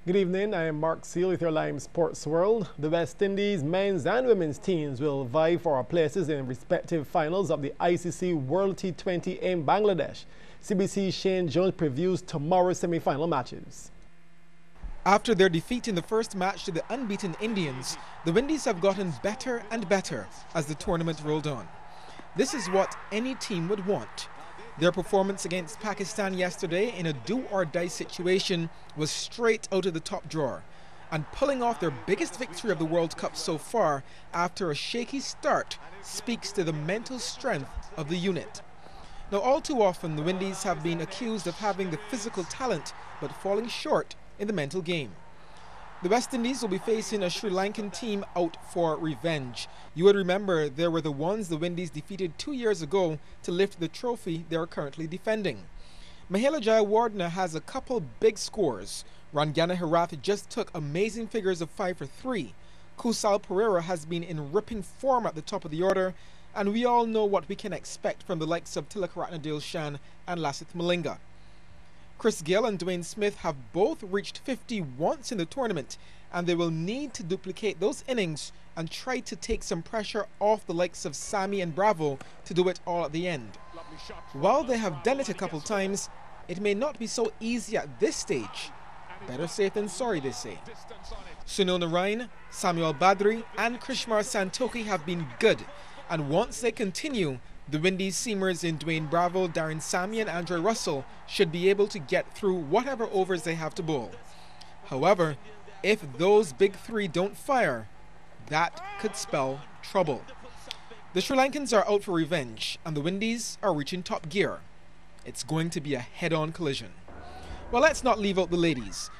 Good evening, I am Mark Seal with your Lime Sports World. The West Indies men's and women's teams will vie for places in respective finals of the ICC World T20 in Bangladesh. CBC's Shane Jones previews tomorrow's semi-final matches. After their defeat in the first match to the unbeaten Indians, the Windies have gotten better and better as the tournament rolled on. This is what any team would want. Their performance against Pakistan yesterday in a do-or-die situation was straight out of the top drawer, and pulling off their biggest victory of the World Cup so far after a shaky start speaks to the mental strength of the unit. Now, all too often the Windies have been accused of having the physical talent but falling short in the mental game. The West Indies will be facing a Sri Lankan team out for revenge. You would remember they were the ones the Windies defeated 2 years ago to lift the trophy they are currently defending. Mahela Jayawardene has a couple big scores. Rangana Herath just took amazing figures of 5 for 3. Kusal Perera has been in ripping form at the top of the order, and we all know what we can expect from the likes of Tilakaratne Dilshan and Lasith Malinga. Chris Gayle and Dwayne Smith have both reached 50 once in the tournament, and they will need to duplicate those innings and try to take some pressure off the likes of Sammy and Bravo to do it all at the end. While they have done it a couple times, it may not be so easy at this stage. Better safe than sorry, they say. Sunil Narayan, Samuel Badri and Krishmar Santoki have been good, and once they continue, the Windies seamers in Dwayne Bravo, Darren Sammy and Andre Russell should be able to get through whatever overs they have to bowl. However, if those big three don't fire, that could spell trouble. The Sri Lankans are out for revenge, and the Windies are reaching top gear. It's going to be a head-on collision. Well, let's not leave out the ladies.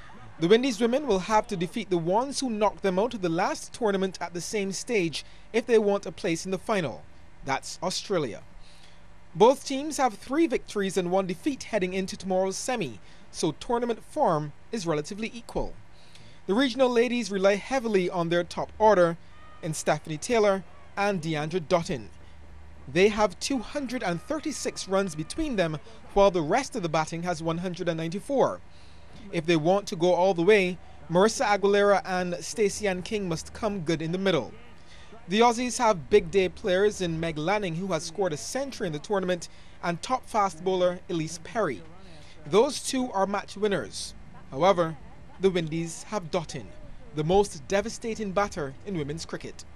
The Windies women will have to defeat the ones who knocked them out of the last tournament at the same stage if they want a place in the final. That's Australia. Both teams have 3 victories and 1 defeat heading into tomorrow's semi, so tournament form is relatively equal. The regional ladies rely heavily on their top order in Stephanie Taylor and Deandra Dottin. They have 236 runs between them, while the rest of the batting has 194. If they want to go all the way, Marissa Aguilera and Stacey Ann King must come good in the middle. The Aussies have big day players in Meg Lanning, who has scored a century in the tournament, and top fast bowler Elise Perry. Those two are match winners. However, the Windies have Dottin, the most devastating batter in women's cricket.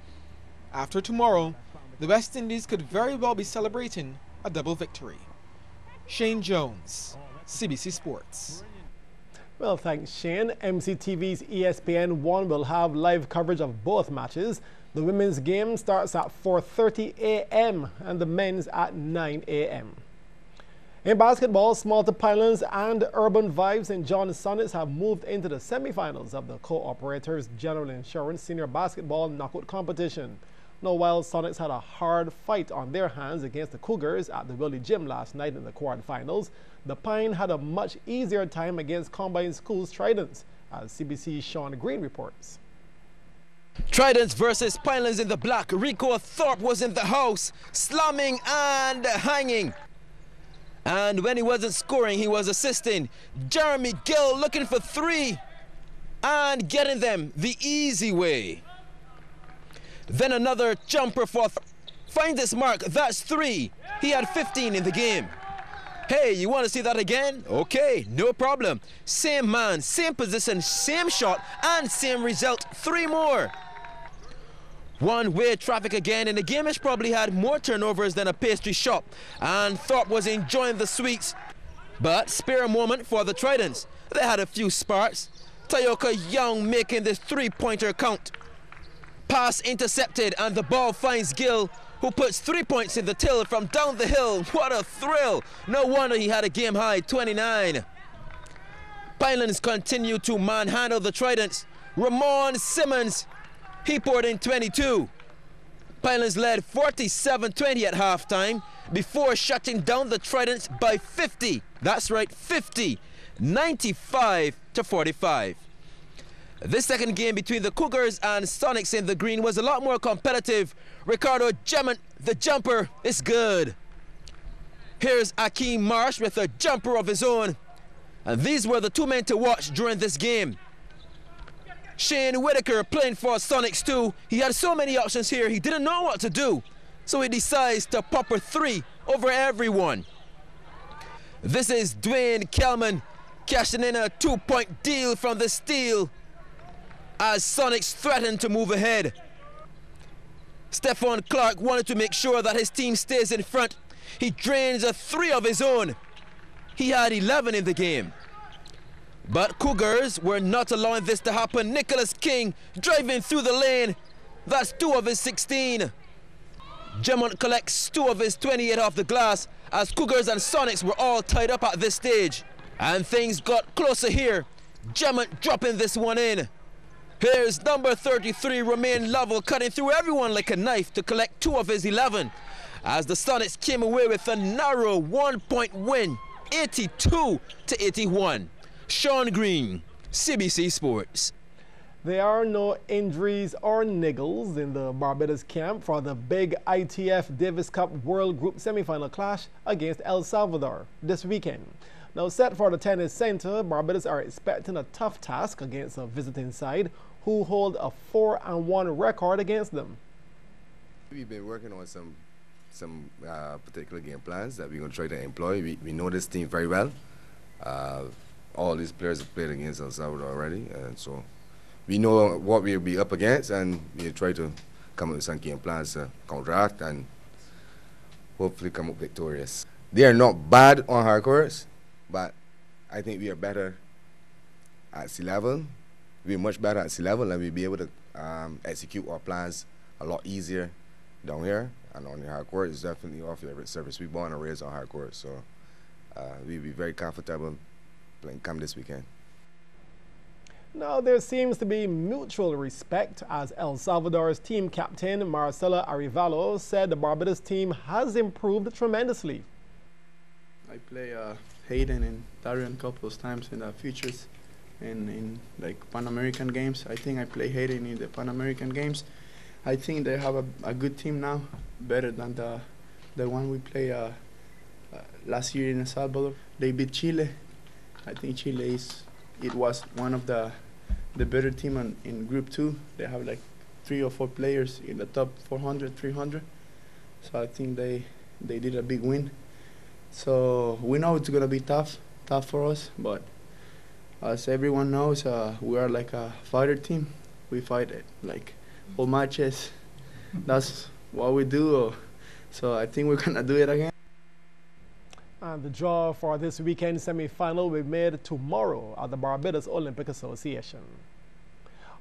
After tomorrow, the West Indies could very well be celebrating a double victory. Shane Jones, CBC Sports. Well, thanks, Shane. MCTV's ESPN1 will have live coverage of both matches. The women's game starts at 4:30 a.m. and the men's at 9 a.m. In basketball, Smalta Pinelands and Urban Vibes and John Sonics have moved into the semi-finals of the Co-Operators General Insurance Senior Basketball Knockout Competition. Now, while Sonics had a hard fight on their hands against the Cougars at the Willie Gym last night in the quarterfinals, the Pine had a much easier time against Combined Schools Tridents, as CBC's Sean Green reports. Tridents versus Pinelands in the black. Rico Thorpe was in the house, slamming and hanging. And when he wasn't scoring, he was assisting. Jeremy Gill looking for 3 and getting them the easy way. Then another jumper for finds his mark. That's 3. He had 15 in the game. Hey, you want to see that again? Okay, no problem. Same man, same position, same shot, and same result. 3 more. One-way traffic again, and the game has probably had more turnovers than a pastry shop, and Thorpe was enjoying the sweets. But spare a moment for the Tridents. They had a few sparks. Tayoka Young making this 3-pointer count. Pass intercepted, and the ball finds Gill, who puts 3 points in the till from down the hill. What a thrill. No wonder he had a game-high 29. Pinelands continue to manhandle the Tridents. Ramon Simmons, he poured in 22. Pinelands led 47-20 at halftime before shutting down the Tridents by 50. That's right, 50. 95-45. This second game between the Cougars and Sonics in the green was a lot more competitive. Ricardo Gemmant, the jumper, is good. Here's Akeem Marsh with a jumper of his own. And these were the 2 men to watch during this game. Shane Whitaker playing for Sonics too. He had so many options here, he didn't know what to do. So he decides to pop a 3 over everyone. This is Dwayne Kelman cashing in a 2-point deal from the steal as Sonics threatened to move ahead. Stephon Clark wanted to make sure that his team stays in front. He drains a 3 of his own. He had 11 in the game. But Cougars were not allowing this to happen. Nicholas King driving through the lane. That's 2 of his 16. Gemont collects 2 of his 28 off the glass as Cougars and Sonics were all tied up at this stage. And things got closer here. Gemont dropping this one in. Here's number 33, Romain Lovell, cutting through everyone like a knife to collect 2 of his 11. As the Sonics came away with a narrow 1-point win, 82-81. Sean Green, CBC Sports. There are no injuries or niggles in the Barbados camp for the big ITF Davis Cup World Group semi-final clash against El Salvador this weekend. Now set for the tennis center, Barbados are expecting a tough task against a visiting side who hold a 4-1 record against them. We've been working on some particular game plans that we're going to try to employ. We know this team very well. All these players have played against El Salvador already, and so we know what we'll be up against, and we'll try to come up with some game plans to counteract and hopefully come up victorious. They are not bad on hard courts, but I think we are better at sea level. We're much better at sea level, and we'll be able to execute our plans a lot easier down here. And on the hard court, it's definitely our favorite surface. We're born and raised on hard court, so we'll be very comfortable playing come this weekend. Now there seems to be mutual respect as El Salvador's team captain Marcelo Arevalo said the Barbados team has improved tremendously. I play Hayden and Darian a couple of times in the futures and in like Pan American games. I think I play Hayden in the Pan American games. I think they have a good team now, better than the one we played last year in El Salvador. They beat Chile. I think Chile was one of the better team in Group 2. They have like 3 or 4 players in the top 400, 300. So I think they did a big win. So we know it's gonna be tough for us. But as everyone knows, we are like a fighter team. We fight it like all matches. That's what we do. So I think we're gonna do it again. And the draw for this weekend semi-final will be made tomorrow at the Barbados Olympic Association.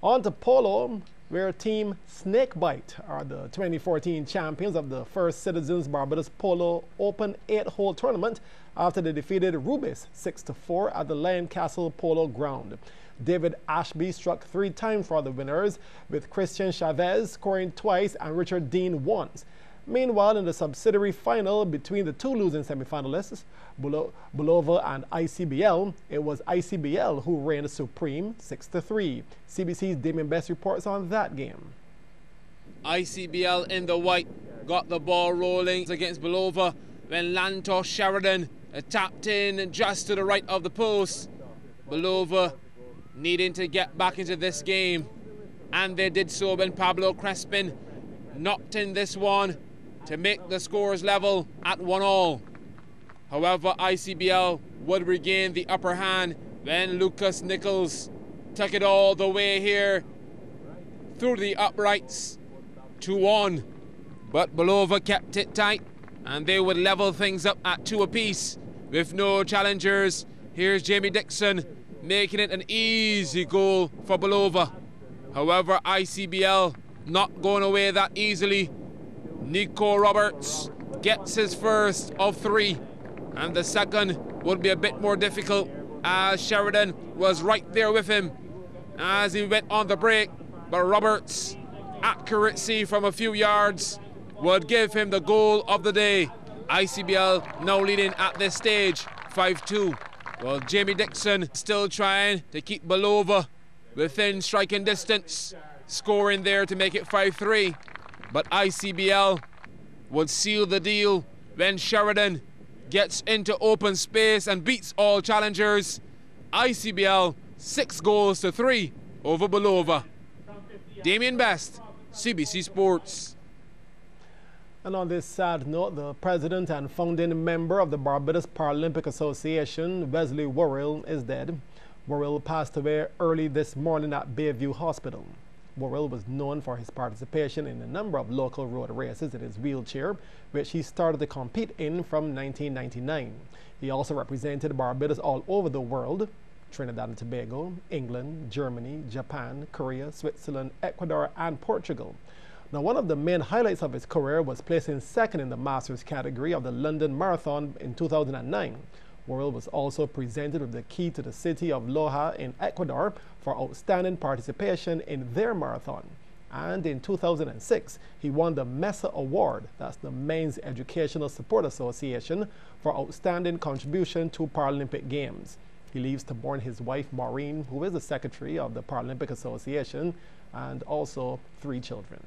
On to polo, where Team Snakebite are the 2014 champions of the First Citizens Barbados Polo Open 8-hole tournament after they defeated Rubis 6-4 at the Lion Castle Polo Ground. David Ashby struck 3 times for the winners, with Christian Chavez scoring twice and Richard Dean once. Meanwhile, in the subsidiary final between the 2 losing semi-finalists, Bulova and ICBL, it was ICBL who reigned supreme 6-3. CBC's Damien Best reports on that game. ICBL in the white got the ball rolling against Bulova when Lantos Sheridan tapped in just to the right of the post. Bulova needing to get back into this game, and they did so when Pablo Crespin knocked in this one to make the scores level at 1-1. However, ICBL would regain the upper hand when Lucas Nichols took it all the way here through the uprights 2-1. But Bulova kept it tight, and they would level things up at 2 apiece with no challengers. Here's Jamie Dixon making it an easy goal for Bulova. However, ICBL not going away that easily. Nico Roberts gets his first of 3, and the second would be a bit more difficult as Sheridan was right there with him as he went on the break, but Roberts' accuracy from a few yards would give him the goal of the day. ICBL now leading at this stage 5-2. Well, Jamie Dixon still trying to keep Bulova within striking distance, scoring there to make it 5-3. But ICBL would seal the deal when Sheridan gets into open space and beats all challengers. ICBL 6-3 over Bulova. Damien Best, CBC Sports. And on this sad note, the president and founding member of the Barbados Paralympic Association, Wesley Worrell, is dead. Worrell passed away early this morning at Bayview Hospital. Worrell was known for his participation in a number of local road races in his wheelchair, which he started to compete in from 1999. He also represented Barbados all over the world: Trinidad and Tobago, England, Germany, Japan, Korea, Switzerland, Ecuador, and Portugal. Now, one of the main highlights of his career was placing second in the Masters category of the London Marathon in 2009. Worrell was also presented with the key to the city of Loja in Ecuador for outstanding participation in their marathon. And in 2006, he won the MESA Award, that's the Men's Educational Support Association, for outstanding contribution to Paralympic Games. He leaves to mourn his wife Maureen, who is the secretary of the Paralympic Association, and also 3 children.